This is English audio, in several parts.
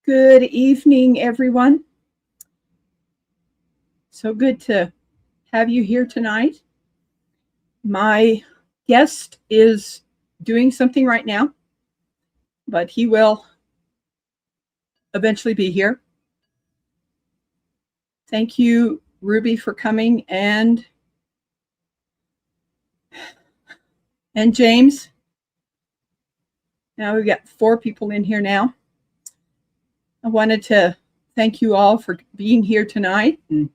Good evening, everyone. So good to have you here tonight. My guest is doing something right now, but he will eventually be here. Thank you, Ruby, for coming, and James. Now we've got 4 people in here now. I wanted to thank you all for being here tonight. And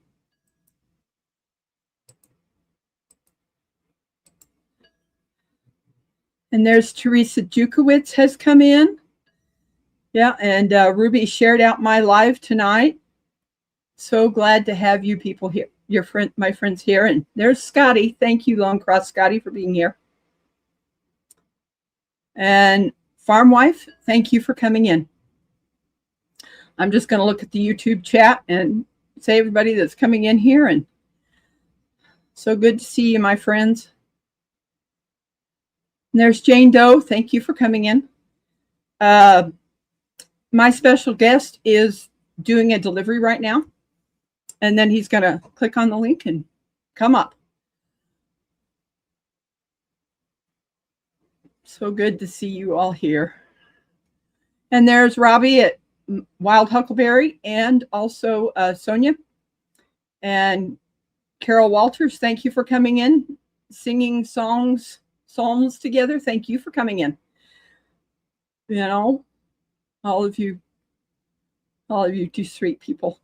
there's Teresa Jukowitz has come in. Yeah, and Ruby shared out my live tonight. So glad to have you people here, my friends here. And there's Scotty. Thank you, Long Cross Scotty, for being here. And Farm Wife, thank you for coming in. I'm just going to look at the YouTube chat and say everybody that's coming in here. And so good to see you, my friends. And there's Jane Doe. Thank you for coming in. My special guest is doing a delivery right now. And then he's going to click on the link and come up. So good to see you all here. And there's Robbie at Wild Huckleberry, and also Sonia and Carol Walters. Thank you for coming in, singing psalms together. Thank you for coming in. You know, all of you two sweet people.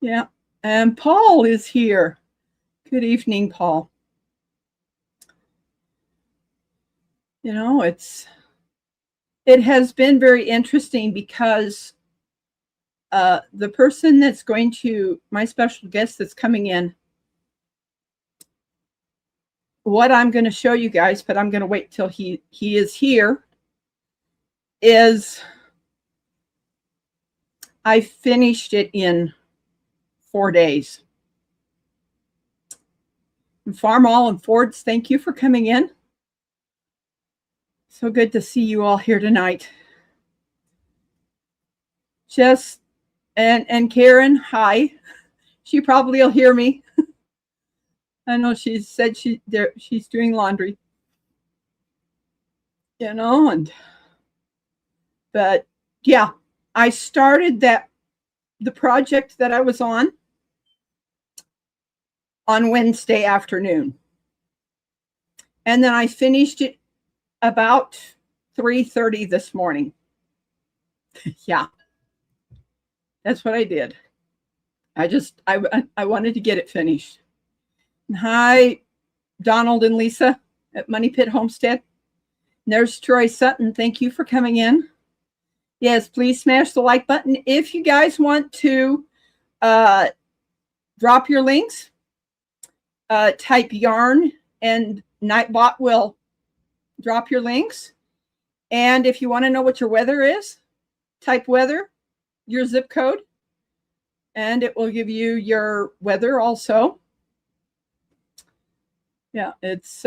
Yeah, and Paul is here. Good evening, Paul. You know, it has been very interesting because the person that's going to, my special guest that's coming in, what I'm going to show you guys, but I'm going to wait till he is here, is I finished it in 4 days. And Farm All and Fords, thank you for coming in. So good to see you all here tonight. Jess and Karen, hi. She probably will hear me. I know she said she's doing laundry. You know, but yeah, I started the project that I was on Wednesday afternoon. And then I finished it about 3:30 this morning. Yeah, that's what I did. I wanted to get it finished. Hi, Donald and Lisa at Money Pit Homestead. And there's Troy Sutton. Thank you for coming in. Yes, please smash the like button. If you guys want to drop your links, type yarn and Nightbot will drop your links. And if you want to know what your weather is, type weather, your zip code, and it will give you your weather also. Yeah, it's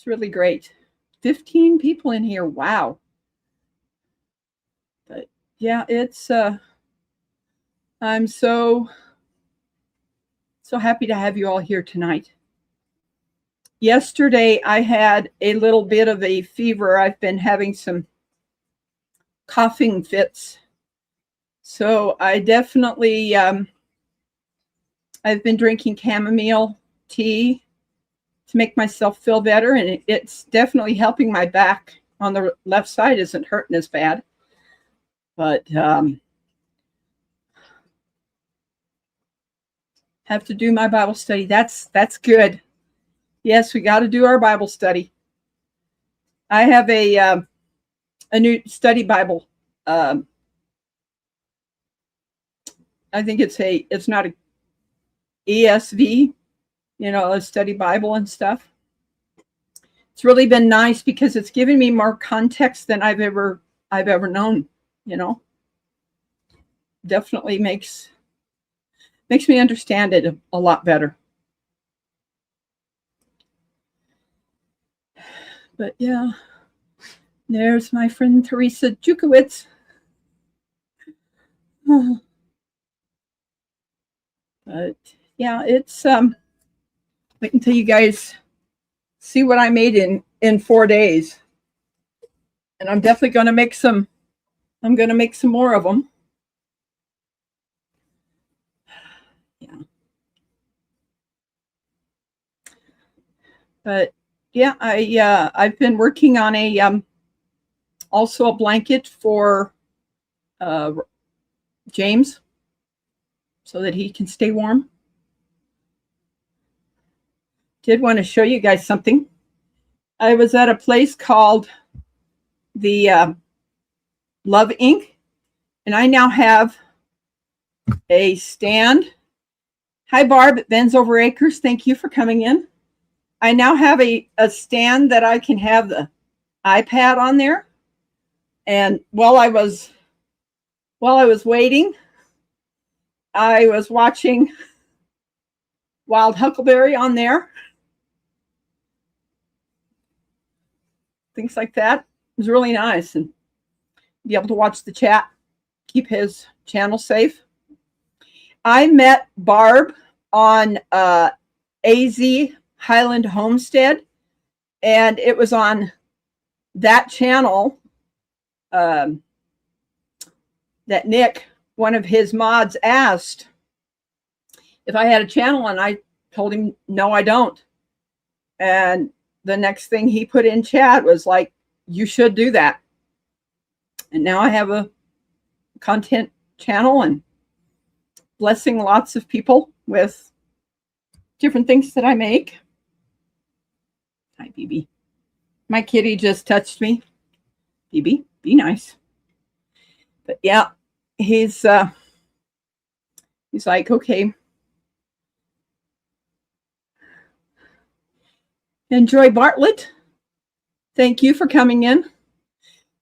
really great. 15 people in here. Wow. But yeah, it's I'm so happy to have you all here tonight. Yesterday, I had a little bit of a fever. I've been having some coughing fits. So I definitely, I've been drinking chamomile tea to make myself feel better. And it's definitely helping. My back on the left side isn't hurting as bad. But have to do my Bible study. That's good. Yes, we got to do our Bible study. I have a new study Bible. I think it's not a ESV, you know, a study Bible and stuff. It's really been nice because it's given me more context than I've ever known, you know. Definitely makes me understand it a lot better. But yeah, There's my friend Teresa Jukowitz. But yeah, it's wait until you guys see what I made in 4 days. And I'm definitely going to make some. I'm going to make some more of them. Yeah. But yeah, I've been working on a also a blanket for James so that he can stay warm. Did want to show you guys something. I was at a place called the Love Inc. And I now have a stand. Hi, Barb at Ben's Over Acres. Thank you for coming in. I now have a stand that I can have the iPad on there. And while I was waiting, I was watching Wild Huckleberry on there. Things like that. It was really nice, and be able to watch the chat, keep his channel safe. I met Barb on AZ Highland Homestead, and it was on that channel that Nick, one of his mods, asked if I had a channel, and I told him, no, I don't. And the next thing he put in chat was like, you should do that. And now I have a content channel and blessing lots of people with different things that I make. Hi, BB. My kitty just touched me. BB, be nice. But yeah, he's like, okay. Enjoy Bartlett. Thank you for coming in.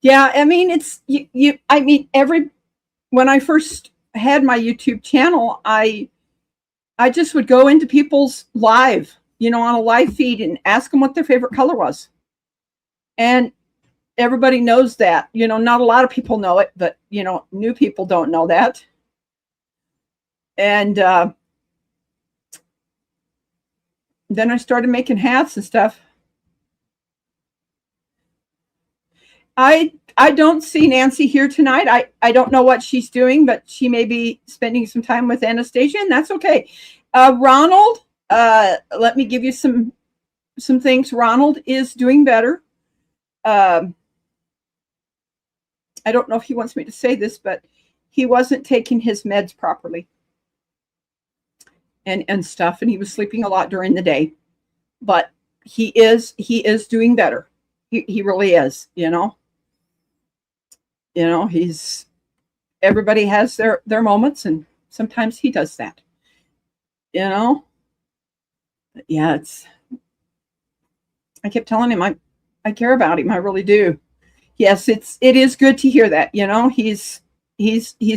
Yeah, I mean, it's I mean, when I first had my YouTube channel, I just would go into people's live, on a live feed and ask them what their favorite color was. And everybody knows that, not a lot of people know it, but, new people don't know that. And then I started making hats and stuff. I don't see Nancy here tonight. I don't know what she's doing, but she may be spending some time with Anastasia, and that's okay. Ronald, let me give you some things. Ronald is doing better. I don't know if he wants me to say this, but he wasn't taking his meds properly and stuff, and he was sleeping a lot during the day. But he is doing better. He really is, he's, everybody has their moments, and sometimes he does that, But yeah, I kept telling him I care about him. I really do. Yes, it is good to hear that, he's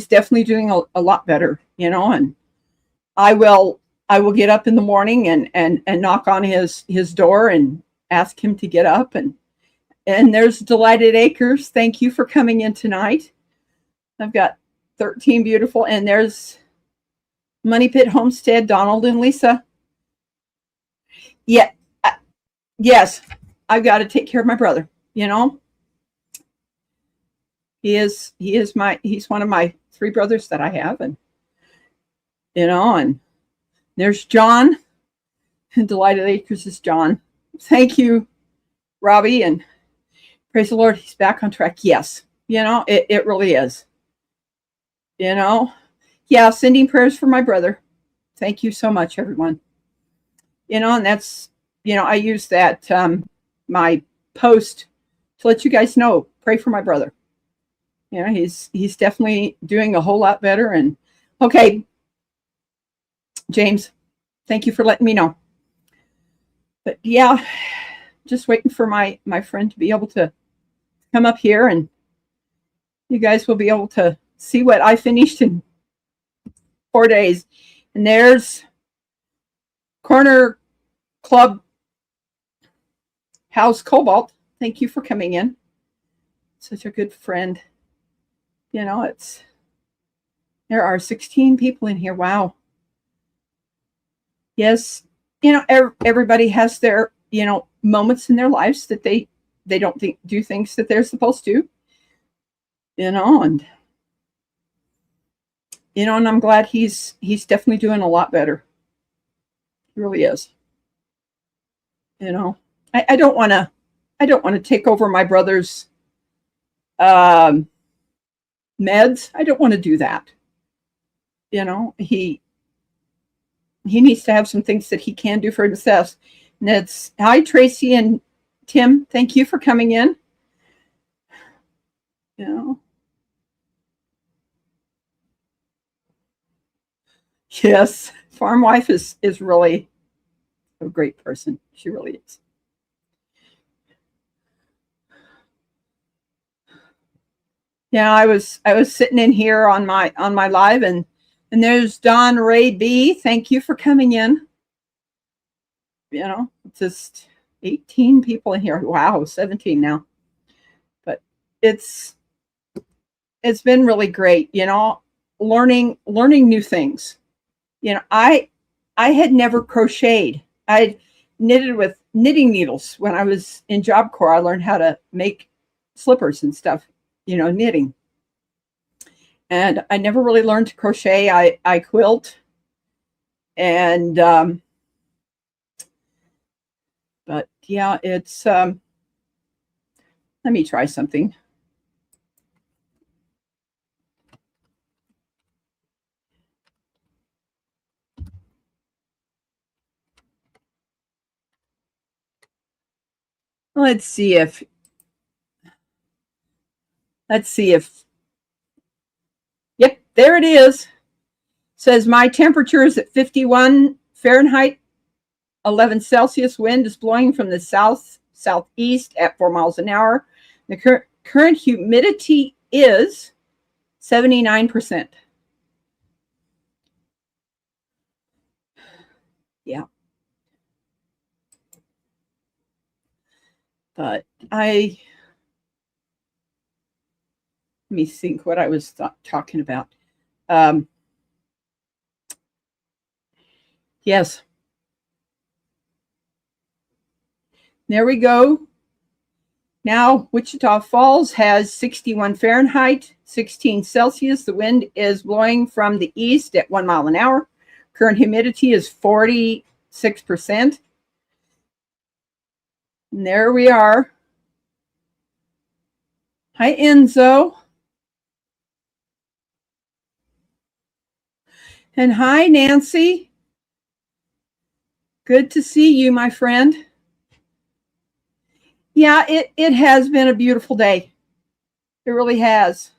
definitely doing a lot better, and I will get up in the morning and knock on his door and ask him to get up. And there's Delighted Acres. Thank you for coming in tonight. I've got 13 beautiful. And there's Money Pit Homestead, Donald and Lisa. Yeah. Yes. I've got to take care of my brother, He's one of my 3 brothers that I have. And, and there's John. And Delighted Acres is John. Thank you, Robbie. And praise the Lord, he's back on track. Yes. It really is. Yeah, sending prayers for my brother. Thank you so much, everyone. And that's, I use that, my post to let you guys know, pray for my brother. He's definitely doing a whole lot better. And okay, James, thank you for letting me know. But yeah, just waiting for my friend to be able to come up here, and you guys will be able to see what I finished in 4 days. And there's Corner Club House Cobalt. Thank you for coming in. such a good friend. You know, there are 16 people in here. Wow. Yes, you know, everybody has their, you know, moments in their lives that they don't do things that they're supposed to, you know, and I'm glad he's definitely doing a lot better. He really is. You know, I don't want to take over my brother's um, meds. I don't want to do that. You know, he needs to have some things that he can do for himself. And it's hi Tracy and Tim. Thank you for coming in. You know, yes, farm wife is really a great person. She really is. Yeah, I was sitting in here on my live, and there's Don Ray B. Thank you for coming in. You know, just 18 people in here. Wow, 17 now. But it's been really great, you know, learning new things. You know, I had never crocheted. I knitted with knitting needles when I was in Job Corps. I learned how to make slippers and stuff, you know, knitting. And I never really learned to crochet. I quilt, and but yeah, it's let me try something. Let's see if yep, there it is. It says my temperature is at 51 Fahrenheit, 11 Celsius. Wind is blowing from the southeast at 4 miles an hour. The current humidity is 79%. Yeah. But let me think what I was talking about. Yes. There we go. Now, Wichita Falls has 61 Fahrenheit, 16 Celsius. The wind is blowing from the east at 1 mile an hour. Current humidity is 46%. And there we are. Hi, Enzo. And hi, Nancy. Good to see you, my friend. Yeah, it has been a beautiful day. It really has.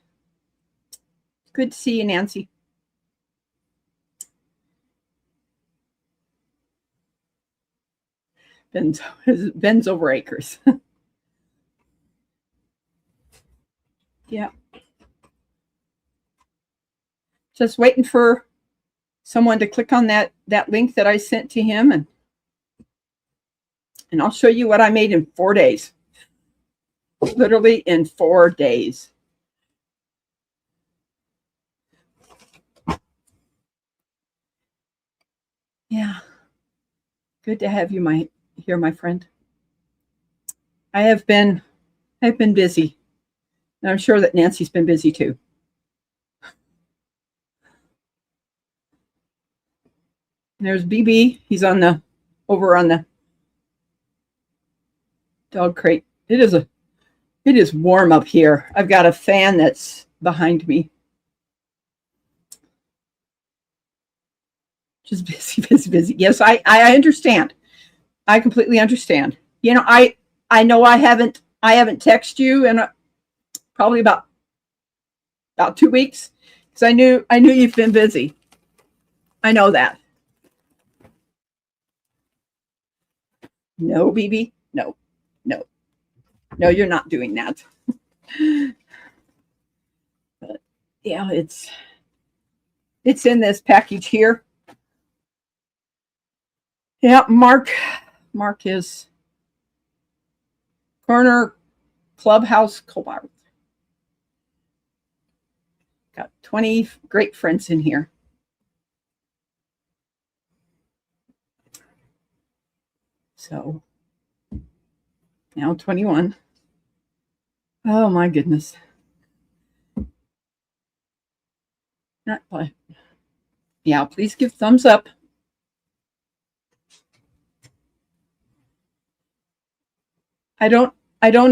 Good to see you, Nancy. Ben's over acres. Yeah. Just waiting for someone to click on that link that I sent to him, and I'll show you what I made in 4 days. Literally in 4 days. Yeah. Good to have you here, my friend. I've been busy. And I'm sure that Nancy's been busy too. There's BB. He's over on the dog crate. It is warm up here. I've got a fan that's behind me. Just busy. Yes, I understand. I completely understand. You know, I know I haven't texted you in probably about 2 weeks, because I knew you've been busy. I know that. No, BB. No, you're not doing that. But yeah, it's in this package here. Yeah, Mark is Corner Clubhouse Cobalt. Got 20 great friends in here. So now 21. Oh my goodness. Not play. Yeah, please give thumbs up. I don't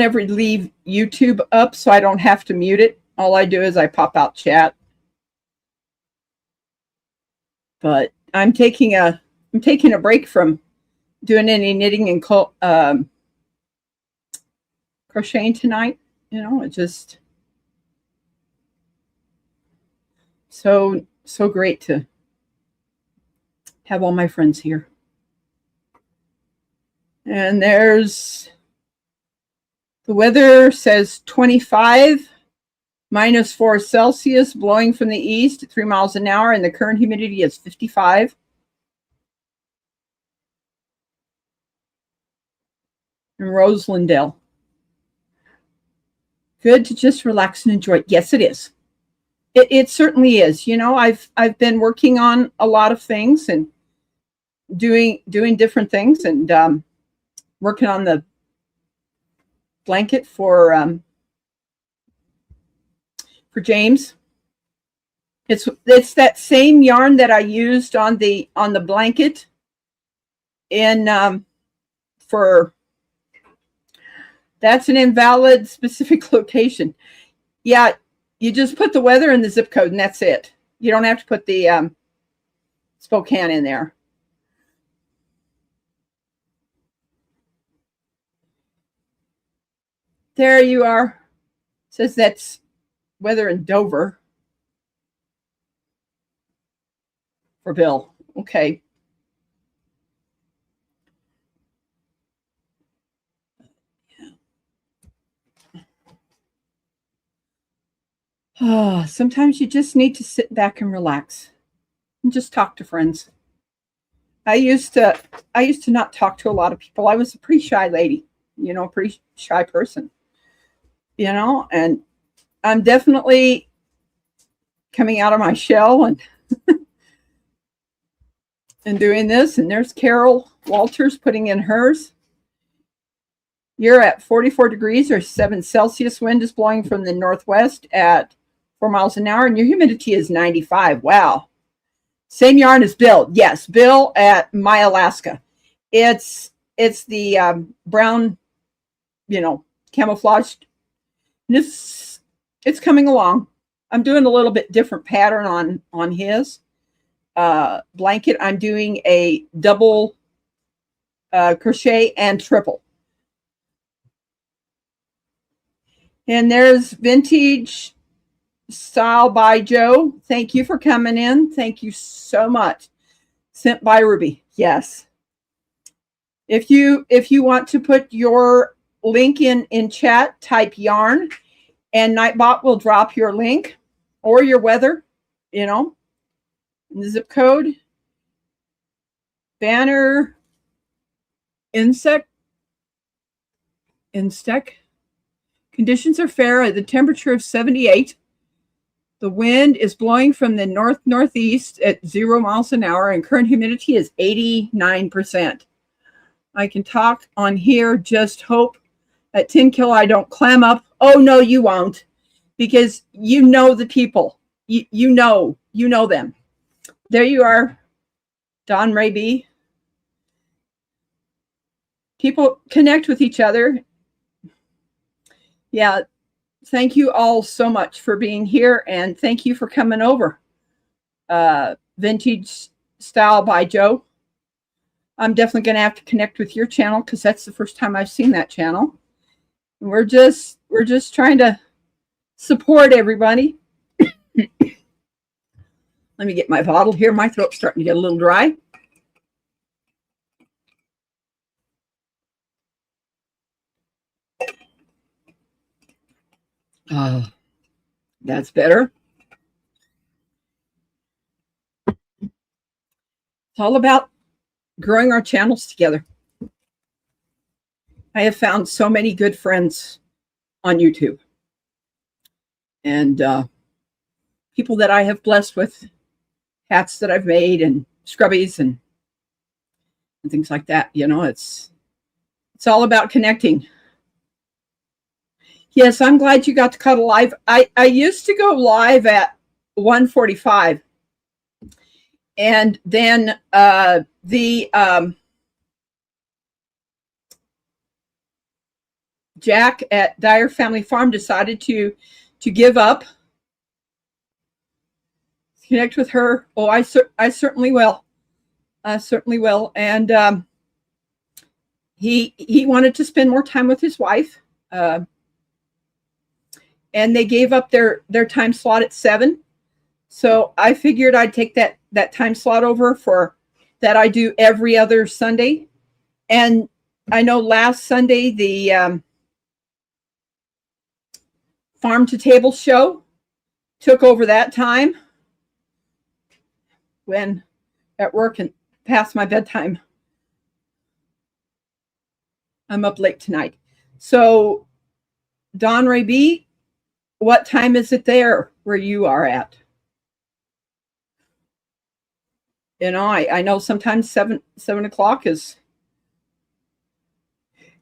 ever leave YouTube up, so I don't have to mute it. All I do is I pop out chat. But I'm taking a break from doing any knitting and crocheting tonight. You know, it just so great to have all my friends here. And there's the weather says 25 -4 Celsius, blowing from the east at 3 miles an hour, and the current humidity is 55. In Roselandale. Good to just relax and enjoy it. Yes, it is. It certainly is. You know, I've been working on a lot of things and doing different things, and working on the blanket for James. It's that same yarn that I used on the blanket in for. That's an invalid specific location. Yeah, you just put the weather and the zip code, and that's it. You don't have to put the Spokane in there. There you are. It says that's weather in Dover for Bill. Okay. Oh, sometimes you just need to sit back and relax and just talk to friends. I used to not talk to a lot of people. I was a pretty shy lady, you know, a pretty shy person, you know, and I'm definitely coming out of my shell and doing this. And there's Carol Walters putting in hers. You're at 44 degrees or 7 Celsius. Wind is blowing from the northwest at 4 miles an hour, and your humidity is 95. Wow. Same yarn as Bill. Yes, Bill at My Alaska. It's the brown, you know, camouflaged. It's coming along. I'm doing a little bit different pattern on his blanket. I'm doing a double crochet and triple. And there's Vintage Style by Joe. Thank you for coming in. Thank you so much. Sent by Ruby. Yes. If you want to put your link in chat, type yarn, and Nightbot will drop your link or your weather, you know, and the zip code. Banner insect. Conditions are fair at the temperature of 78. The wind is blowing from the north-northeast at 0 miles an hour, and current humidity is 89%. I can talk on here. Just hope at 10 kilo I don't clam up. Oh, no, you won't, because you know the people. You know them. There you are, Don Ray B. People connect with each other. Yeah. Thank you all so much for being here, and thank you for coming over. Vintage Style by Joe. I'm definitely going to have to connect with your channel because that's the first time I've seen that channel. And we're just trying to support everybody. Let me get my bottle here. My throat's starting to get a little dry. That's better. It's all about growing our channels together. I have found so many good friends on YouTube. And people that I have blessed with hats that I've made and scrubbies and things like that. You know, it's all about connecting. Yes, I'm glad you got to cut a live. I used to go live at 1:45, and then Jack at Dyer Family Farm decided to give up. Connect with her. Oh, I certainly will. I certainly will. And he wanted to spend more time with his wife. And they gave up their time slot at 7. So I figured I'd take that time slot over for that I do every other Sunday. And I know last Sunday the Farm to Table show took over that time when at work and past my bedtime. I'm up late tonight. So Don Ray B, what time is it there where you are at? You know, I know sometimes 7 o'clock is.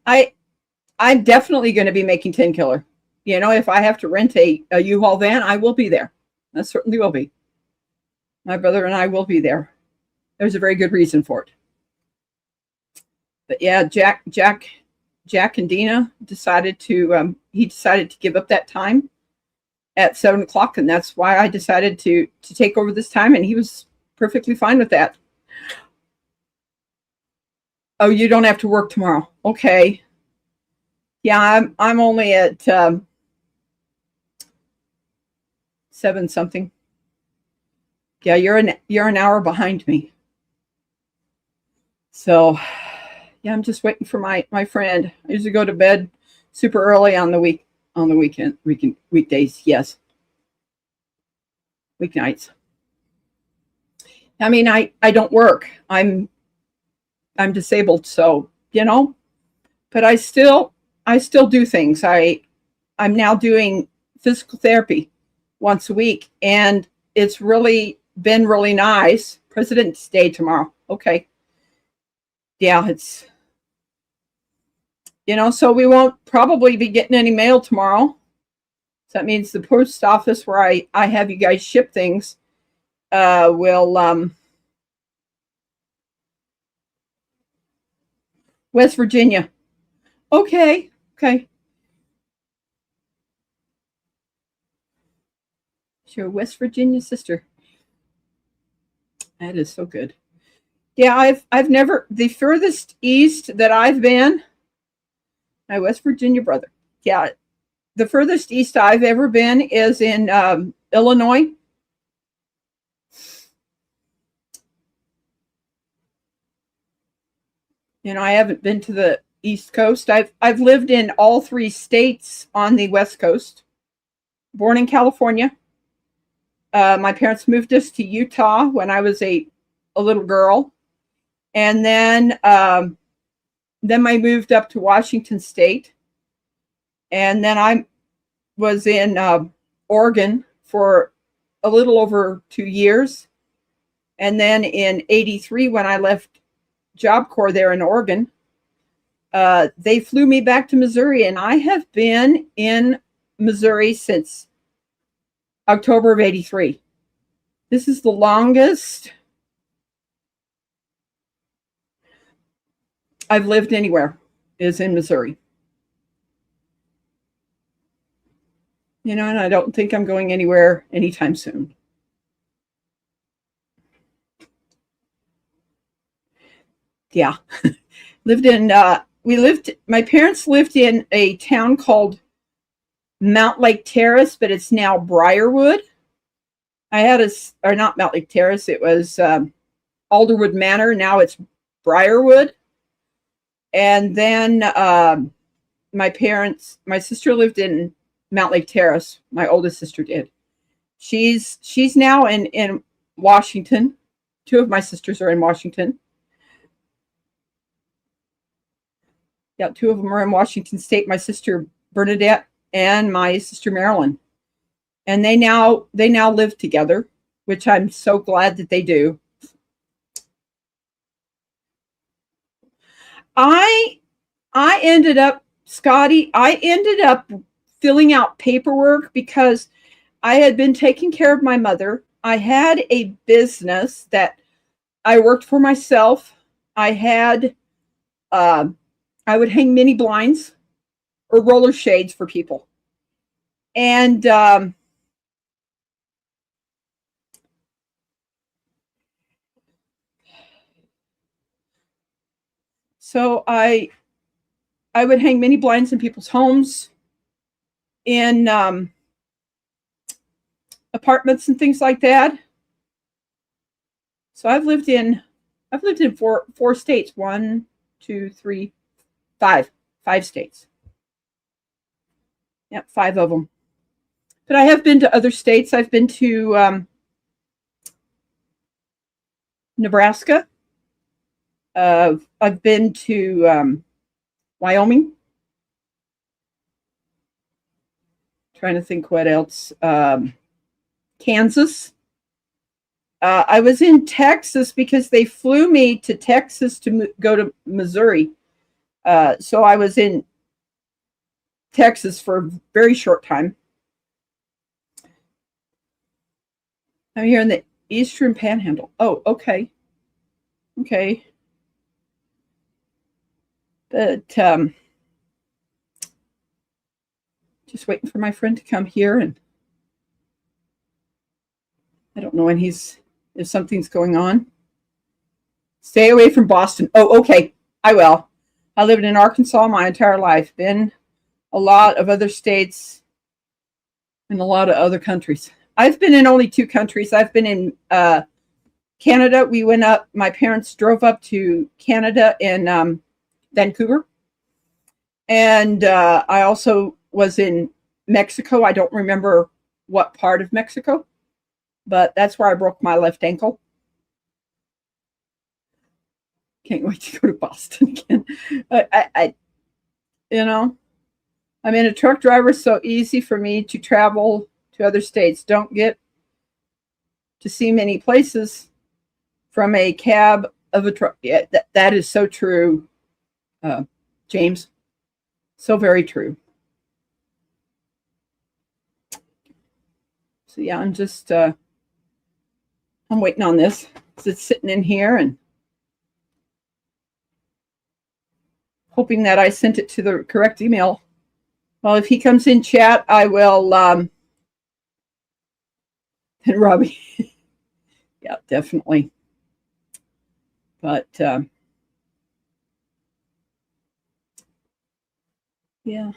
I'm definitely going to be making 10 Killer. You know, if I have to rent a U-Haul van, I will be there. I certainly will be. My brother and I will be there. There's a very good reason for it. But yeah, Jack and Dina decided to give up that time at 7 o'clock, and that's why I decided to take over this time, and he was perfectly fine with that. Oh, you don't have to work tomorrow. Okay. Yeah, I'm only at 7 something. Yeah, you're an hour behind me. So yeah, I'm just waiting for my friend. I usually go to bed super early on the weekdays. Yes. Weeknights. I mean, I don't work. I'm disabled, so you know, but I still do things. I'm now doing physical therapy once a week, and it's really been really nice. President's Day tomorrow. Okay. Yeah, it's, you know, so we won't probably be getting any mail tomorrow. So that means the post office where I have you guys ship things will West Virginia. Okay. Sure, West Virginia sister. That is so good. Yeah, I've never, the furthest east that I've been, my West Virginia brother. Yeah, the furthest east I've ever been is in Illinois. You know, I haven't been to the East Coast. I've lived in all 3 states on the West Coast. Born in California. My parents moved us to Utah when I was a little girl, and then I moved up to Washington State, and then I was in Oregon for a little over 2 years, and then in '83 when I left Job Corps there in Oregon, they flew me back to Missouri, and I have been in Missouri since October of '83. This is the longest I've lived anywhere, is in Missouri. You know, and I don't think I'm going anywhere anytime soon. Yeah. My parents lived in a town called Mount Lake Terrace, but it's now Briarwood. Or not Mount Lake Terrace, it was Alderwood Manor. Now it's Briarwood. And then my sister lived in Mount Lake Terrace. My oldest sister did. She's now in Washington. 2 of my sisters are in Washington. Yeah, 2 of them are in Washington State. My sister Bernadette and my sister Marilyn. and they now live together, which I'm so glad that they do. I ended up, Scotty, I ended up filling out paperwork because I had been taking care of my mother. I had a business that I worked for myself. I had, I would hang mini blinds or roller shades for people. And so I would hang mini blinds in people's homes, in apartments and things like that. So I've lived in four states. 1, 2, 3, 5 states. Yep, 5 of them. But I have been to other states. I've been to Nebraska. I've been to Wyoming. Trying to think what else. Kansas. I was in Texas because they flew me to Texas to go to Missouri. So I was in Texas for a very short time. I'm here in the Eastern Panhandle. Oh, okay. Okay. But just waiting for my friend to come here, and I don't know when if something's going on. Stay away from Boston. Oh, okay. I will. I lived in Arkansas my entire life. Been a lot of other states and a lot of other countries. I've been in only 2 countries. I've been in Canada. We went up. My parents drove up to Canada in Vancouver. And I also was in Mexico. I don't remember what part of Mexico, but that's where I broke my left ankle. Can't wait to go to Boston again. I I mean, a truck driver is so easy for me to travel to other states. Don't get to see many places from a cab of a truck. Yeah, that is so true, James. So very true. So yeah, I'm just I'm waiting on this. It's sitting in here and hoping that I sent it to the correct email. Well, if he comes in chat, I will. And Robbie, yeah, definitely. But yeah,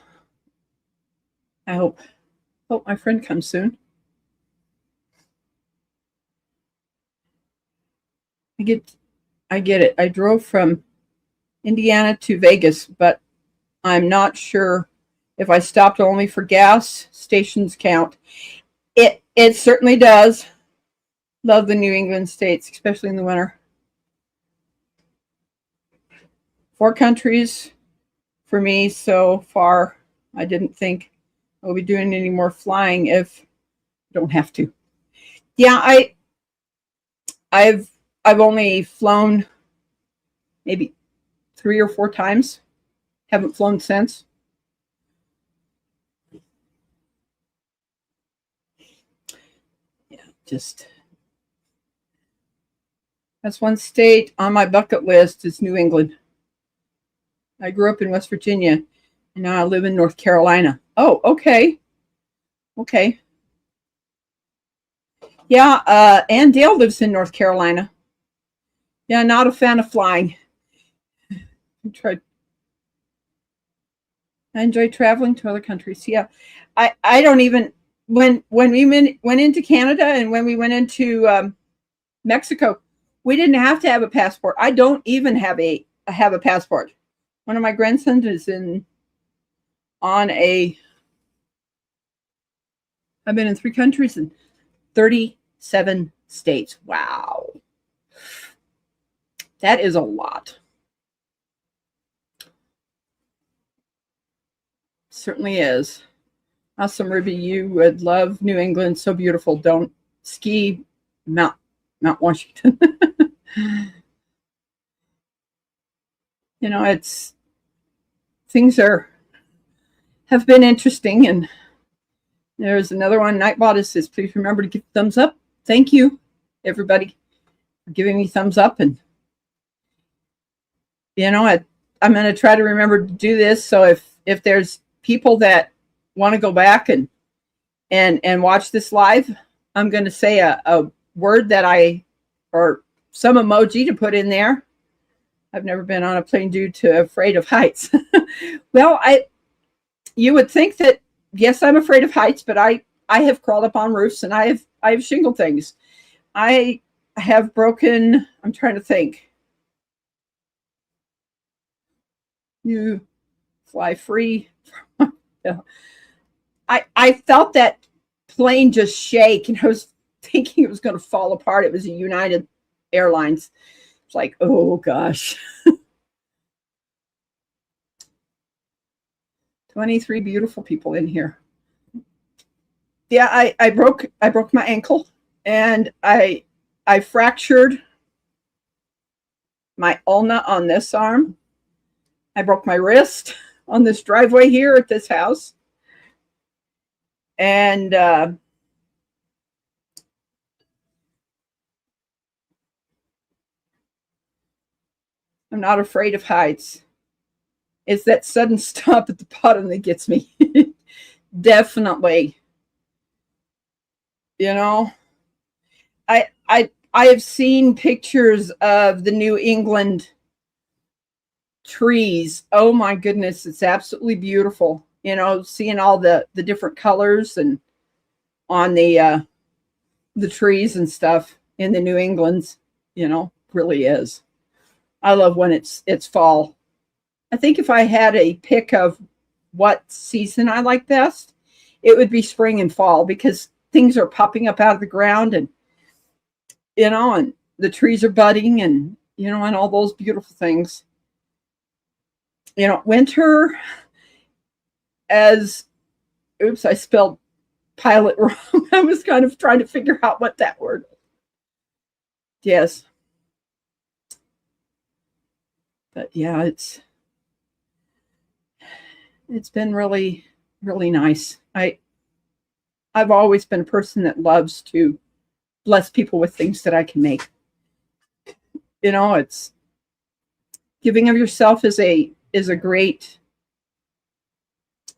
I hope my friend comes soon. I get it. I drove from Indiana to Vegas, but I'm not sure if I stopped only for gas. Stations count. It certainly does. Love the New England states, especially in the winter. 4 countries for me so far. I didn't think I will be doing any more flying if I don't have to. Yeah, I've only flown maybe 3 or 4 times. Haven't flown since. Yeah, just that's one state on my bucket list is New England. I grew up in West Virginia, and now I live in North Carolina. Oh, okay. Okay. Yeah, Ann Dale lives in North Carolina. Yeah, not a fan of flying. I enjoy traveling to other countries. Yeah, I don't even when we went into Canada and when we went into Mexico, we didn't have to have a passport. I don't even have a passport. One of my grandsons is on a. I've been in 3 countries and 37 states. Wow, that is a lot. Certainly is. Awesome, Ruby. You would love New England. So beautiful. Don't ski Mount Washington. It's things have been interesting. And there's another one. Nightbot says, please remember to give thumbs up. Thank you, everybody, for giving me thumbs up. And I'm going to try to remember to do this. So if there's people that want to go back and watch this live, I'm going to say a word that or some emoji to put in there. I've never been on a plane due to afraid of heights. Well, you would think that, yes, I'm afraid of heights, but I have crawled up on roofs and I have shingled things. I have broken, I'm trying to think. You fly free. I felt that plane just shake, and I was thinking it was going to fall apart. It was a United Airlines. It's like, oh gosh. 23 beautiful people in here. Yeah, I broke my ankle, and I fractured my ulna on this arm. I broke my wrist on this driveway here at this house. And I'm not afraid of heights. It's that sudden stop at the bottom that gets me. Definitely. I have seen pictures of the New England trees. Oh my goodness, it's absolutely beautiful. Seeing all the different colors and on the trees and stuff in the New Englands, really is. I love when it's fall. I think if I had a pick of what season I like best, it would be spring and fall, because things are popping up out of the ground, and and the trees are budding, and and all those beautiful things. Winter, oops, I spelled pilot wrong. I was kind of trying to figure out what that word was. Yes. But yeah, it's been really, really nice. I've always been a person that loves to bless people with things that I can make. It's giving of yourself is a great,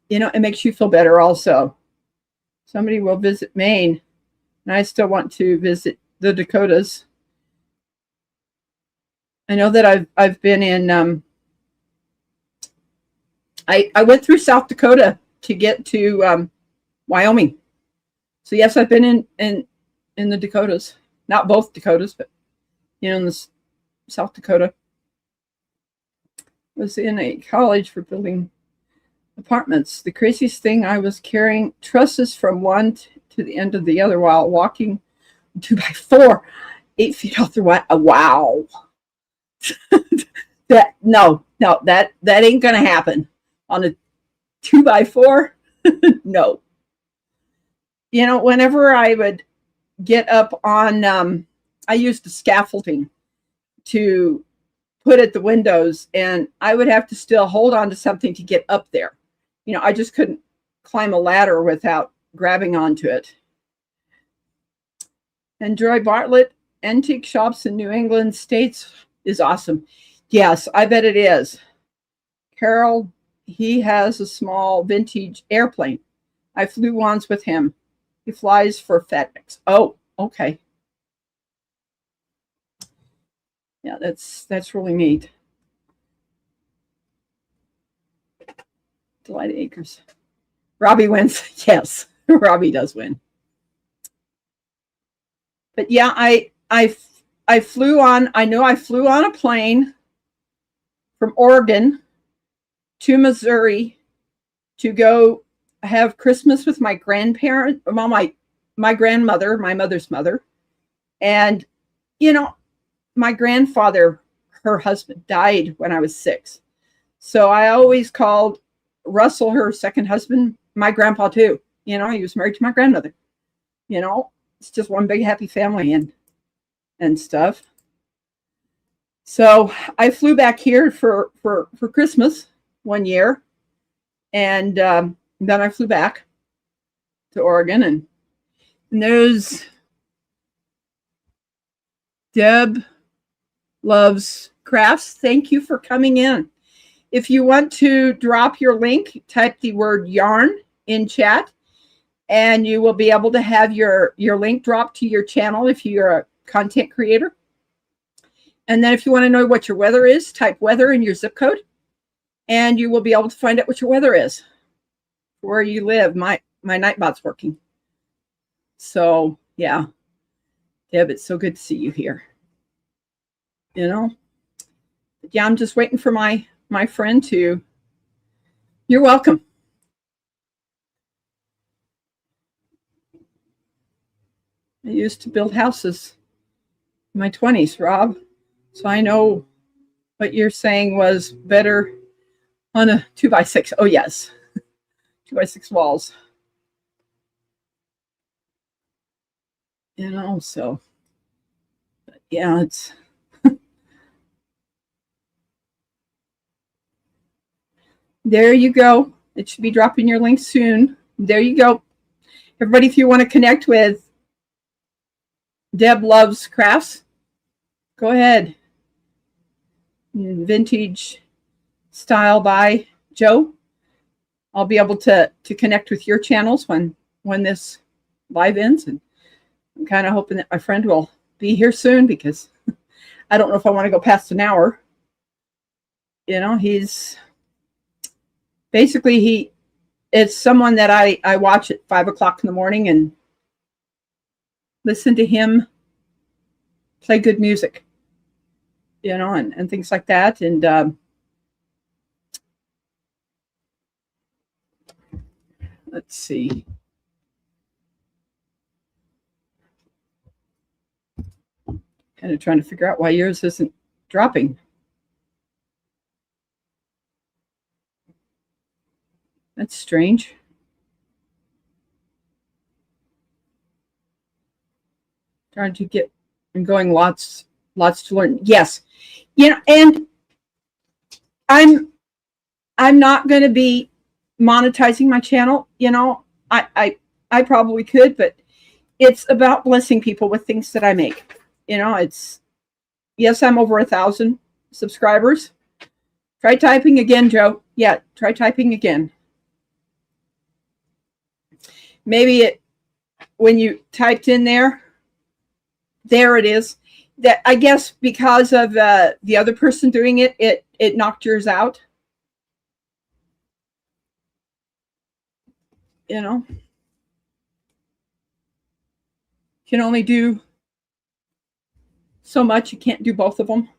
it makes you feel better also. Somebody will visit Maine, and I still want to visit the Dakotas. I know that I've been in, I went through South Dakota to get to Wyoming. So yes, I've been in the Dakotas, not both Dakotas, but in the South Dakota. Was in a college for building apartments. The craziest thing, I was carrying trusses from one to the end of the other while walking 2x4, 8 feet off the way. Wow. that ain't gonna happen on a 2x4. No. Whenever I would get up on, I used the scaffolding to put at the windows, and I would have to still hold on to something to get up there. I just couldn't climb a ladder without grabbing onto it. And Joy Bartlett, antique shops in New England states is awesome. Yes, I bet it is. Carol, he has a small vintage airplane. I flew once with him. He flies for FedEx. Oh, okay. Yeah, that's really neat. Delight Acres. Robbie wins. Yes, Robbie does win. But yeah, I flew on. I know I flew on a plane from Oregon to Missouri to go have Christmas with my grandparent, my grandmother, my mother's mother, and my grandfather, her husband, died when I was 6. So I always called Russell, her second husband, my grandpa too. You know, he was married to my grandmother. You know, it's just one big happy family and stuff. So I flew back here for Christmas one year, and then I flew back to Oregon, and there's Deb Loves Crafts. Thank you for coming in. If you want to drop your link, type the word yarn in chat, and you will be able to have your link dropped to your channel if you're a content creator. And then if you want to know what your weather is, type weather in your zip code, and you will be able to find out what your weather is where you live. My Nightbot's working. So yeah, Deb, it's so good to see you here. You know, yeah, I'm just waiting for my friend to. You're welcome. I used to build houses in my 20s, Rob. So I know what you're saying was better on a 2x6. Oh yes, 2x6 walls. You know, so yeah, it's. There you go. It should be dropping your link soon. There you go. Everybody, if you want to connect with Deb Loves Crafts, go ahead. Vintage Style by Joe. I'll be able to connect with your channels when this live ends. And I'm kind of hoping that my friend will be here soon, because I don't know if I want to go past an hour. You know, he's basically, it's someone that I watch at 5 o'clock in the morning and listen to him play good music, you know, and things like that. And let's see. Kind of trying to figure out why yours isn't dropping. That's strange. Trying to get and going lots to learn. Yes. You know, and I'm not going to be monetizing my channel. You know, I probably could, but it's about blessing people with things that I make. You know, it's, yes, I'm over 1,000 subscribers. Try typing again, Joe. Yeah, try typing again. Maybe when you typed in there it is. That, I guess, because of the other person doing it, it knocked yours out. You know, you can only do so much. You can't do both of them.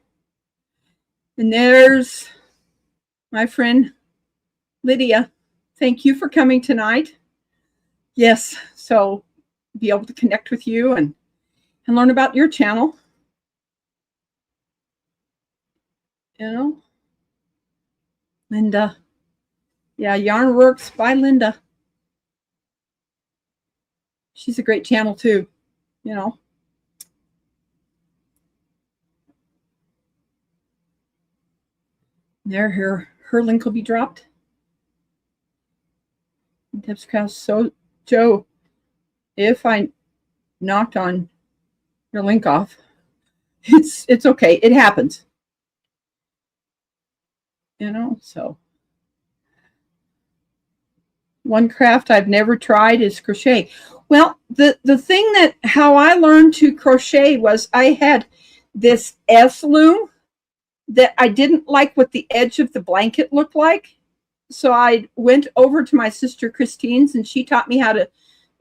And there's my friend Lydia. Thank you for coming tonight. Yes, so be able to connect with you and learn about your channel. You know, Linda. Yeah, Yarnworks by Linda. She's a great channel too, you know. There, her link will be dropped. Deb's Crafts. So, Joe, if I knocked on your link off, it's okay. It happens. You know, so. One craft I've never tried is crochet. Well, the thing that how I learned to crochet was I had this S loom that I didn't like what the edge of the blanket looked like. So I went over to my sister Christine's, and she taught me how to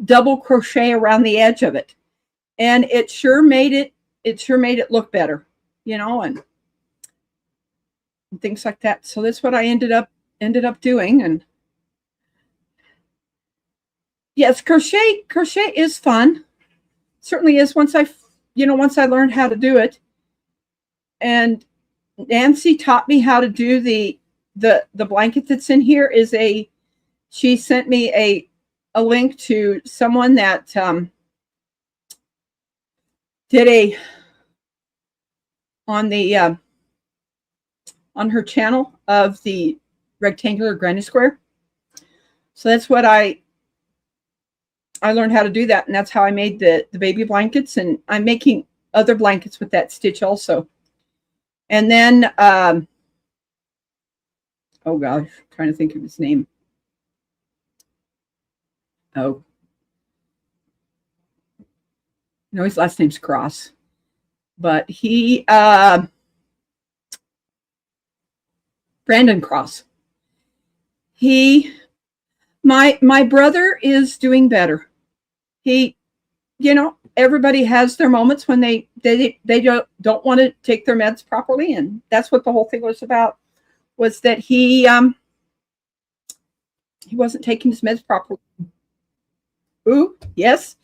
double crochet around the edge of it. And it sure made it look better, you know, and things like that. So that's what I ended up doing. And yes, crochet is fun. Certainly is, once I learned how to do it. And Nancy taught me how to do the blanket that's in here she sent me a link to someone that did on her channel of the rectangular granny square. So that's what I learned how to do that, and that's how I made the baby blankets, and I'm making other blankets with that stitch also. And then oh gosh, I'm trying to think of his name. Oh, no, his last name's Cross, but he Brandon Cross. My brother is doing better. He, everybody has their moments when they don't want to take their meds properly, and that's what the whole thing was about. Was that he wasn't taking his meds properly. Ooh, yes,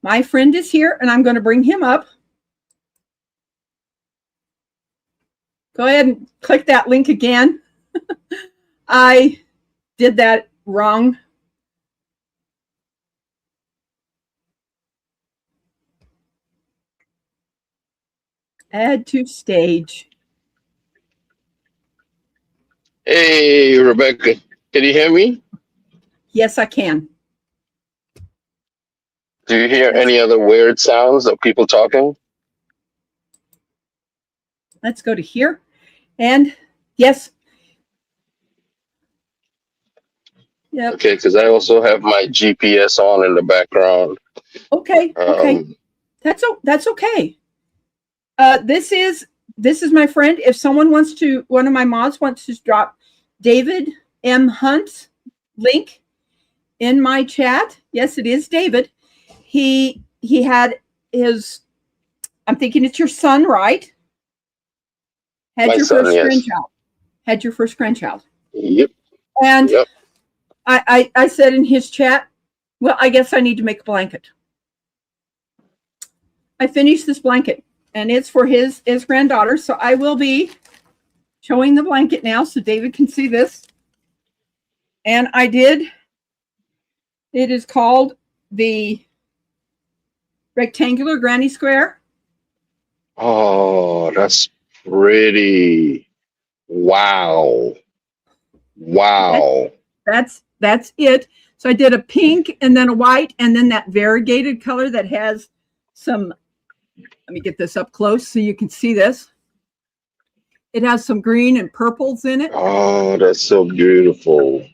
my friend is here, and I'm going to bring him up. Go ahead and click that link again. I did that wrong. Add to stage. Hey, Rebecca, can you hear me? Yes, I can. Do you hear any other weird sounds of people talking? Let's go to here. And yes. Yep. Okay, because I also have my GPS on in the background. Okay. Okay. That's okay. This is my friend. If someone wants to, one of my mods wants to drop David M. Hunt's link in my chat. Yes, it is David. He had his, I'm thinking it's your son, right? Had My your son, first yes. grandchild. Had your first grandchild. Yep. And yep. I said in his chat, well, I guess I need to make a blanket. I finished this blanket, and it's for his granddaughter. So I will be showing the blanket now so David can see this. And I did. It is called the rectangular granny square. Oh, that's pretty. Wow. Wow. That's it. So I did a pink and then a white and then that variegated color that has some, let me get this up close so you can see this. It has some green and purples in it. Oh, that's so beautiful.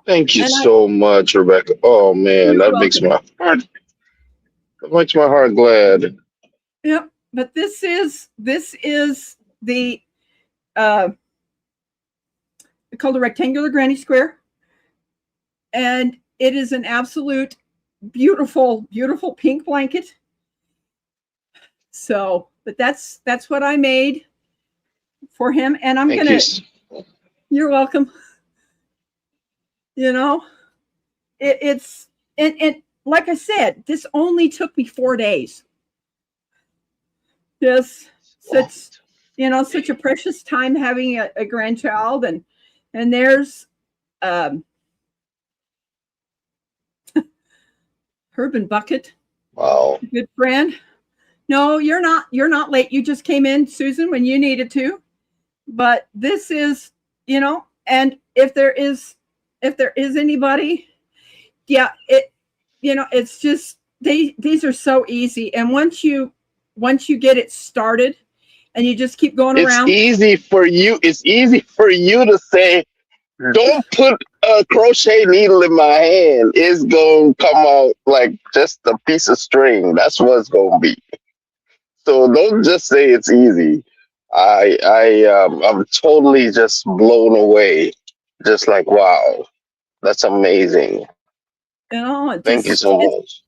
Thank you so much, Rebecca. Oh man, that makes my heart glad. Yep, but this is the called a rectangular granny square, and it is an absolute beautiful pink blanket. So, but that's what I made for him, and I'm gonna. You're welcome. It's like I said, this only took me 4 days. Yes, such a precious time having a grandchild, and there's Herb and Bucket. Wow. Good friend. No, you're not late. You just came in, Susan, when you needed to. But this is, and if there is anybody, yeah, it's just these are so easy. And once you get it started and you just keep going around. It's easy for you to say, don't put a crochet needle in my hand. It's going to come out like just a piece of string. That's what it's going to be. So don't just say it's easy. I'm totally just blown away. Just like, wow, that's amazing. Thank you so much.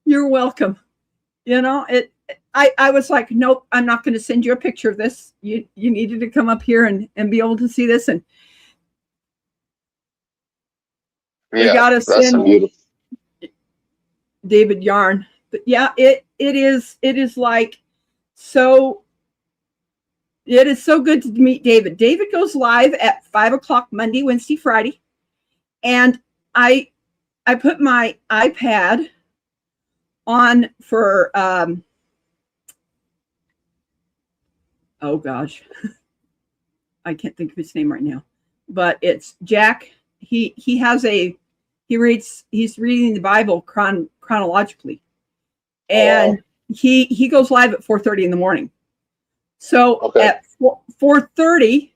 You're welcome. I was like, nope, I'm not going to send you a picture of this. You needed to come up here and be able to see this. And we got to send David yarn. But yeah, it is like so. It is so good to meet David. David goes live at 5:00 Monday, Wednesday, Friday, and I put my iPad on for oh gosh, I can't think of his name right now, but it's Jack. He has a he's reading the Bible chronologically, and he goes live at 4:30 in the morning. So at 4:30,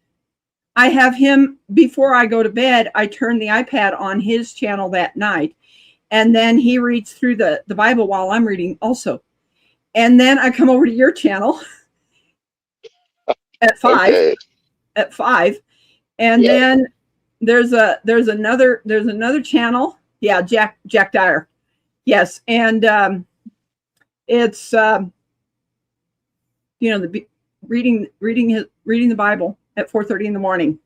I have him, before I go to bed, I turn the iPad on his channel that night, and then he reads through the Bible while I'm reading also. And then I come over to your channel at 5. Okay. At 5. And then there's another channel. Yeah, Jack Dyer. Yes. And it's the reading the Bible at 4:30 in the morning.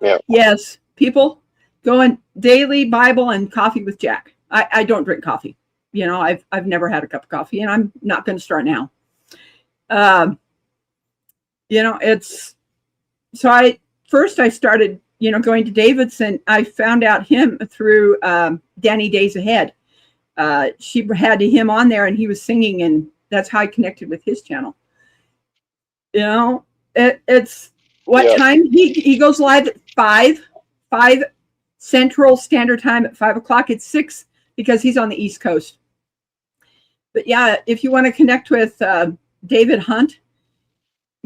Yeah. Yes, people going daily Bible and coffee with Jack. I don't drink coffee. I've never had a cup of coffee, and I'm not going to start now. It's so I started going to David's, and I found out him through Danny Days Ahead. She had him on there, and he was singing, and that's how I connected with his channel. It's what time he goes live at 5 Central Standard Time at 5 o'clock. It's 6 because he's on the East Coast. But yeah, if you want to connect with David Hunt,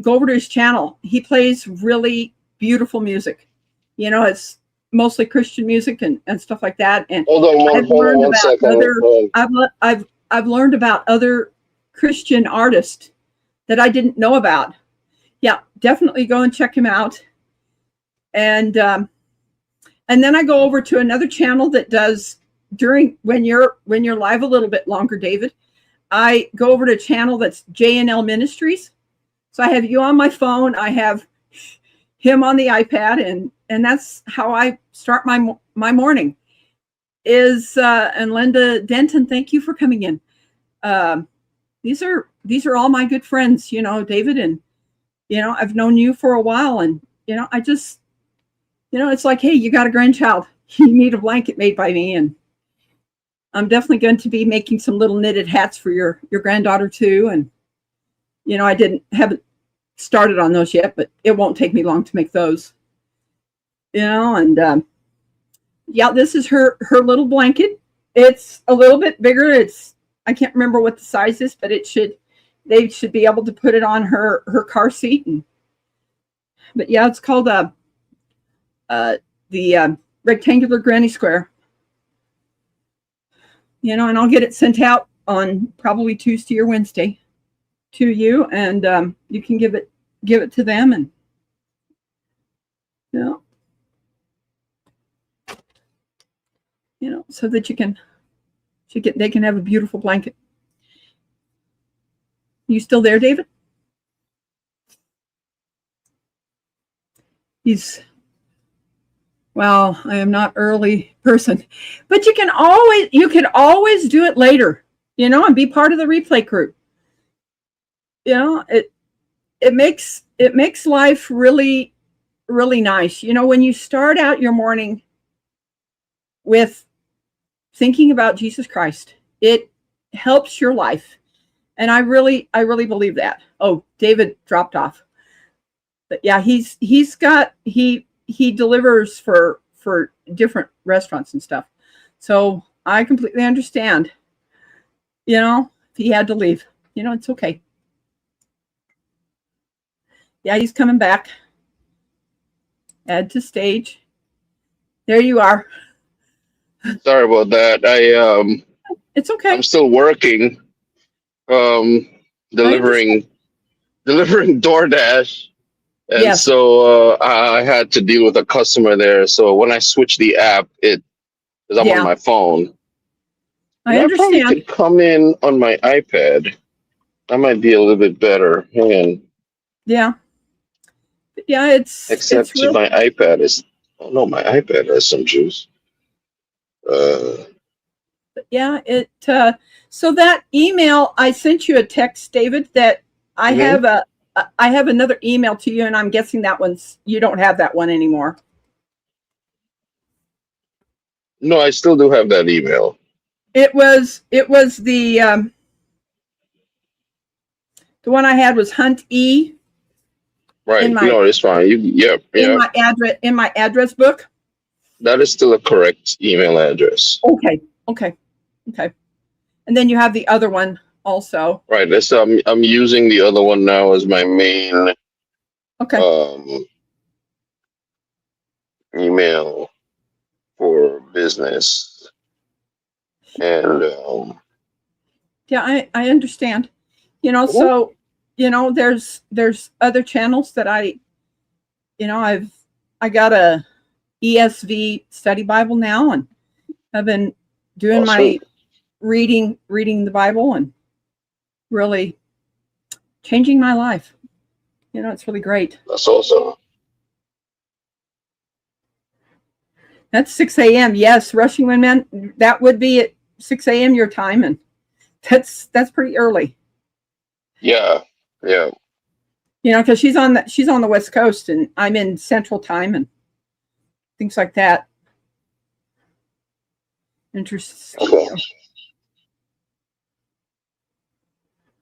go over to his channel. He plays really beautiful music. It's mostly Christian music and stuff like that. And hold on one second. I've learned about other Christian artists that I didn't know about. Yeah, definitely go and check him out. And then I go over to another channel that does when you're live a little bit longer, David. I go over to a channel that's J&L Ministries. So I have you on my phone. I have him on the iPad, and that's how I start my morning. And Linda Denton, thank you for coming in. These are all my good friends, David, and I've known you for a while, and I just it's like, hey, you got a grandchild, you need a blanket made by me, and I'm definitely going to be making some little knitted hats for your granddaughter too. And I haven't started on those yet, but it won't take me long to make those. And this is her little blanket. It's a little bit bigger. I can't remember what the size is, but they should be able to put it on her car seat. But yeah, it's called the rectangular granny square. And I'll get it sent out on probably Tuesday or Wednesday to you, and you can give it to them, and so that they can have a beautiful blanket. You still there, David? Well, I am not early person, but you can always do it later, and be part of the replay crew. It makes life really, really nice. When you start out your morning with thinking about Jesus Christ, it helps your life. And I really believe that. Oh, David dropped off. But yeah, he delivers for different restaurants and stuff. So I completely understand. If he had to leave, it's okay. Yeah, he's coming back. Add to stage. There you are. Sorry about that. It's okay. I'm still working. Delivering DoorDash. And so I had to deal with a customer there. So when I switched the app, because I'm on my phone. I understand. I probably could come in on my iPad. That might be a little bit better. Hang on. Yeah. Yeah, except my iPad is. Oh no, my iPad has some juice. Yeah, so that email, I sent you a text, David, that I have another email to you, and I'm guessing that you don't have that one anymore. No, I still do have that email. It was the one I had was Hunt E in Right. my No, it's fine. Yep, yep. in my address book. That is still a correct email address. Okay, okay, okay. And then you have the other one also. Right. This I'm using the other one now as my main Okay. Email for business. And Yeah, I understand. So there's other channels that I got a ESV study Bible now, and I've been doing my sweet. reading the Bible and really changing my life. It's really great. That's awesome. That's 6 a.m. Yes, Rushing Wind Man. That would be at 6 a.m. your time, and that's pretty early. Yeah, yeah. Because she's on the West Coast and I'm in Central Time and things like that. Interesting. Okay.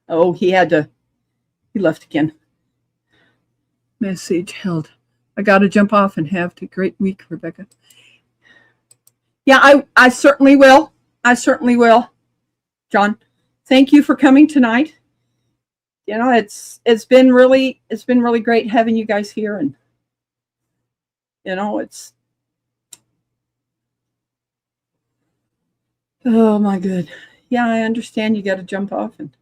Oh, he left again. Message held. I got to jump off and have a great week, Rebecca. Yeah, I certainly will. I certainly will. John, thank you for coming tonight. It's been really great having you guys here, and it's oh my good. Yeah, I understand you got to jump off and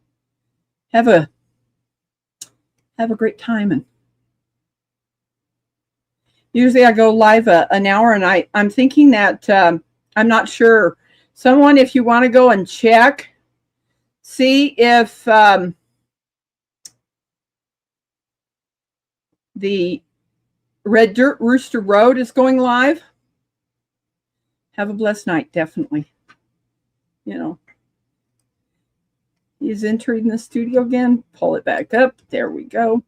have a great time. And usually I go live an hour, and I'm thinking that I'm not sure. Someone, if you want to go and check, see if the Red Dirt Rooster Road is going live. Have a blessed night, definitely. He's entering the studio again. Pull it back up. There we go.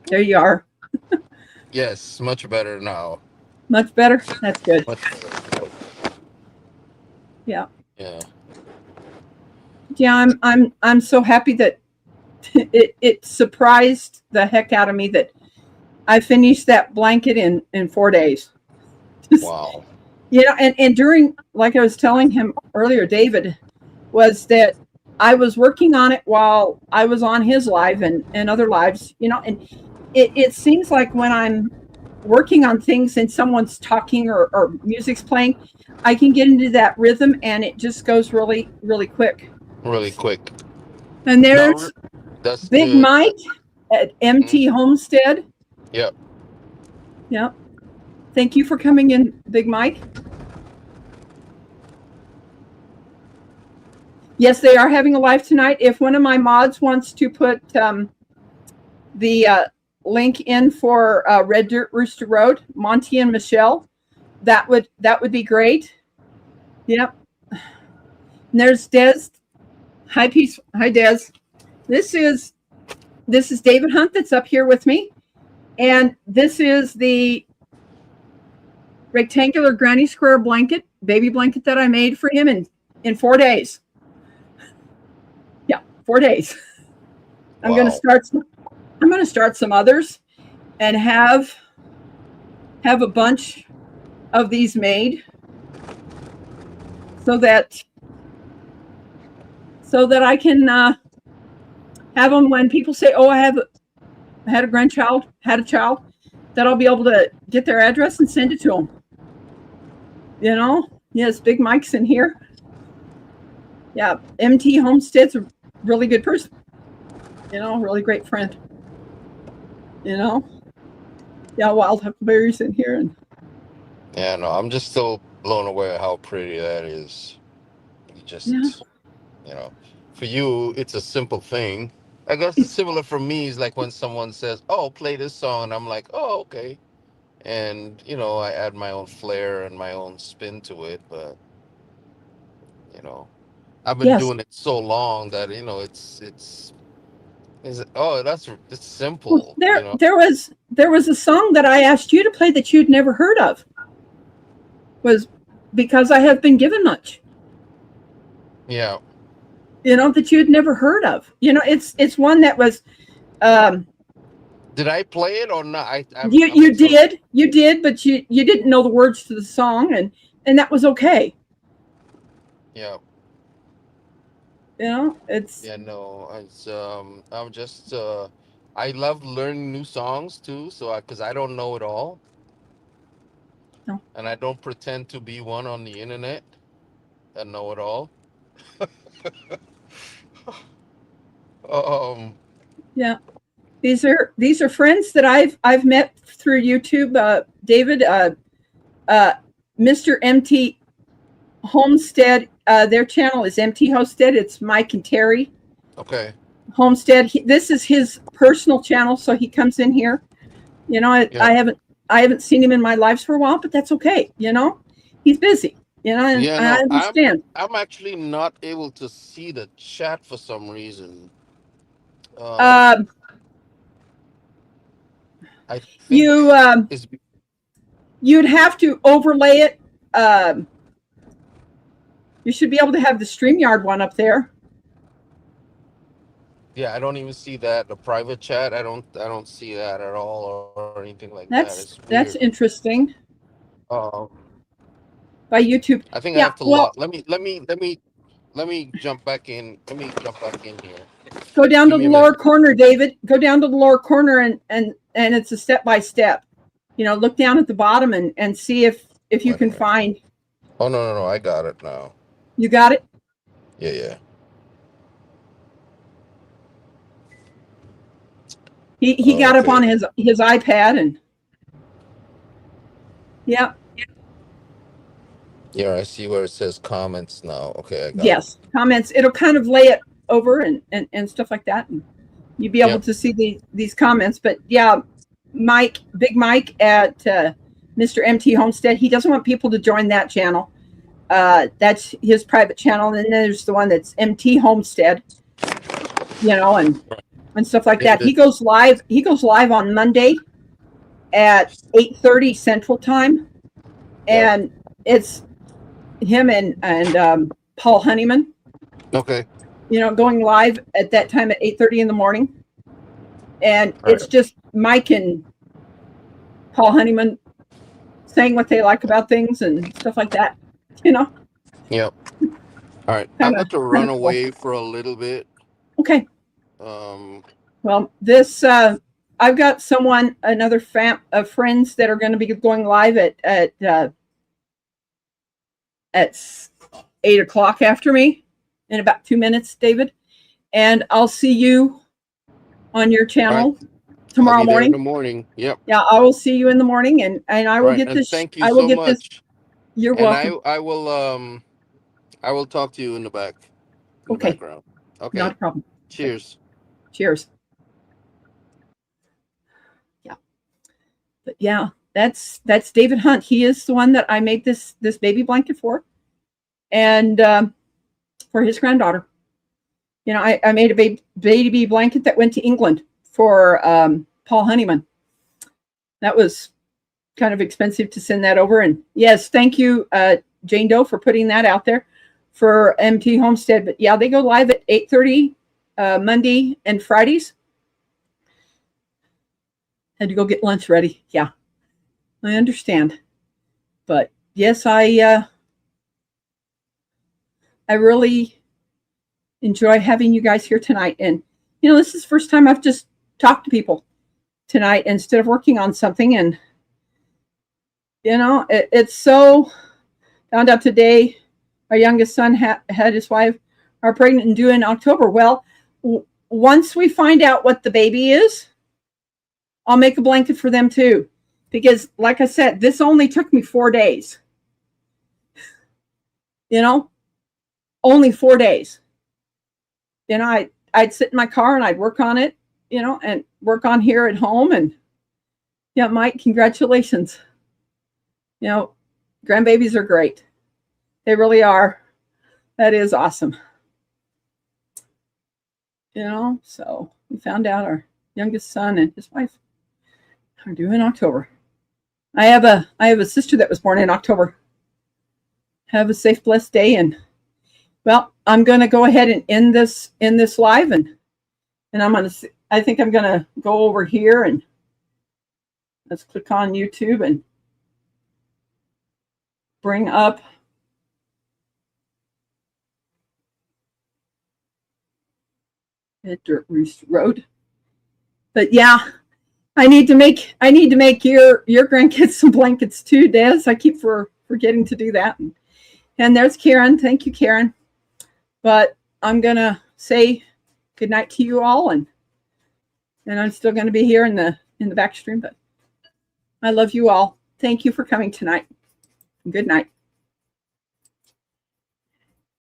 There you are. Yes, much better now. Much better? That's good. Much better. Yeah. Yeah. Yeah, I'm so happy that it surprised the heck out of me that I finished that blanket in 4 days. Wow. And during, like I was telling him earlier, David, was that I was working on it while I was on his live and other lives, and it seems like when I'm working on things and someone's talking or music's playing, I can get into that rhythm and it just goes really, really quick. Really quick. And there's that's Big good. Mike at MT Homestead. Yep. Yep. Thank you for coming in, Big Mike. Yes, they are having a live tonight. If one of my mods wants to put the link in for Red Dirt Rooster Road, Monty and Michelle, that would be great. Yep. And there's Des. Hi, Peace. Hi, Des. This is David Hunt that's up here with me, and this is the rectangular granny square blanket, baby blanket that I made for him in 4 days. Yeah, 4 days. I'm going to start some others and have a bunch of these made so that I can have them when people say, "Oh, I had a grandchild, had a child," that I'll be able to get their address and send it to them. Yes, Big Mike's in here. Yeah, MT Homestead's a really good person. Really great friend. Yeah, Wild Huckleberry's in here. And yeah, no, I'm just still blown away at how pretty that is. For you, it's a simple thing. I guess it's similar for me. Is like when someone says, "Oh, play this song," and I'm like, "Oh, okay," and I add my own flair and my own spin to it. But I've been doing it so long that it's it's simple. Well, there was a song that I asked you to play that you'd never heard of. Was because I have been given much, Yeah. that you had never heard of. It's one that was, um, Did I play it or not? I'm you so. did, but you didn't know the words to the song, and that was okay. Yeah. It's, Yeah. No. I'm just. I love learning new songs too. So because I don't know it all, no, and I don't pretend to be one on the internet and know it all. Um. yeah. These are friends that I've met through YouTube. David, uh, Mr. MT Homestead. Their channel is MT Homestead. It's Mike and Terry Okay. Homestead. This is his personal channel, so he comes in here. Yeah. I haven't seen him in my lives for a while, but that's okay. He's busy. And Yeah. I No. understand. I'm actually not able to see the chat for some reason. Um. Uh, I think you it's. you'd have to overlay it. Um, you should be able to have the StreamYard one up there. Yeah, I don't even see that. The private chat, I don't see that at all or anything like that. It's weird. That's interesting. Um, By YouTube. I think I Yeah. have to Well, log. Let me jump back in. Let me jump back in here. go down Give to me the a lower minute. corner, David. Go down to the lower corner, and it's a step by step. Look down at the bottom and see if you Wait a can minute. find. Oh no, I got it now. You got it. Yeah, yeah. He got up on Okay. his iPad and yeah. Yeah, I see where it says comments now. Okay, I got it. Yes, comments. It'll kind of lay it over and stuff like that, and you'll be able Yep. to see these comments. But yeah, Big Mike at Mr. MT Homestead, he doesn't want people to join that channel. That's his private channel, and then there's the one that's MT Homestead, and stuff like that. It, He goes live. He goes live on Monday at 8:30 Central Time, yep. and it's him and Paul Honeyman. Okay. Going live at that time at 8:30 in the morning, and All it's right. just Mike and Paul Honeyman saying what they like about things and stuff like that. Yep. All right. I Kind of got to kind run of cool. away for a little bit. Okay. Um. Well, this I've got another of friends that are going to be going live at 8 o'clock after me in about 2 minutes, David, and I'll see you on your All right. channel I'll tomorrow be there in the morning. morning. Yep. Yeah, I will see you in the morning, and I All will right. get And this. thank you I will so get this. much. You're And welcome. I will talk to you in the Okay, background. not Okay. a problem. Okay, Cheers. cheers. Yeah, but yeah, that's David Hunt. He is the one that I made this baby blanket for, and for his granddaughter. I made a baby blanket that went to England for Paul Honeyman. That was kind of expensive to send that over. And yes, thank you, Jane Doe, for putting that out there for MT Homestead. But yeah, they go live at 8:30 Monday and Fridays. Had to go get lunch ready. Yeah, I understand. But yes, I really enjoy having you guys here tonight. And this is the first time I've just talked to people tonight instead of working on something. And it's so. Found out today our youngest son had his wife are pregnant and due in October. Well, once we find out what the baby is, I'll make a blanket for them too, because like I said, this only took me 4 days. Only 4 days. I'd sit in my car and I'd work on it, and work on here at home. And yeah, Mike, congratulations. Grandbabies are great. They really are. That is awesome. So we found out our youngest son and his wife are due in October. I have a sister that was born in October. have a safe, blessed day. And well, I'm going to go ahead and end this live, and I think I'm going to go over here and let's click on YouTube and bring up Dirt Roost Road. But yeah, I need to make your grandkids some blankets too, Des. I keep forgetting to do that. And there's Karen. Thank you, Karen. But I'm gonna say good night to you all, and I'm still gonna be here in the back stream. But I love you all. Thank you for coming tonight. Good night.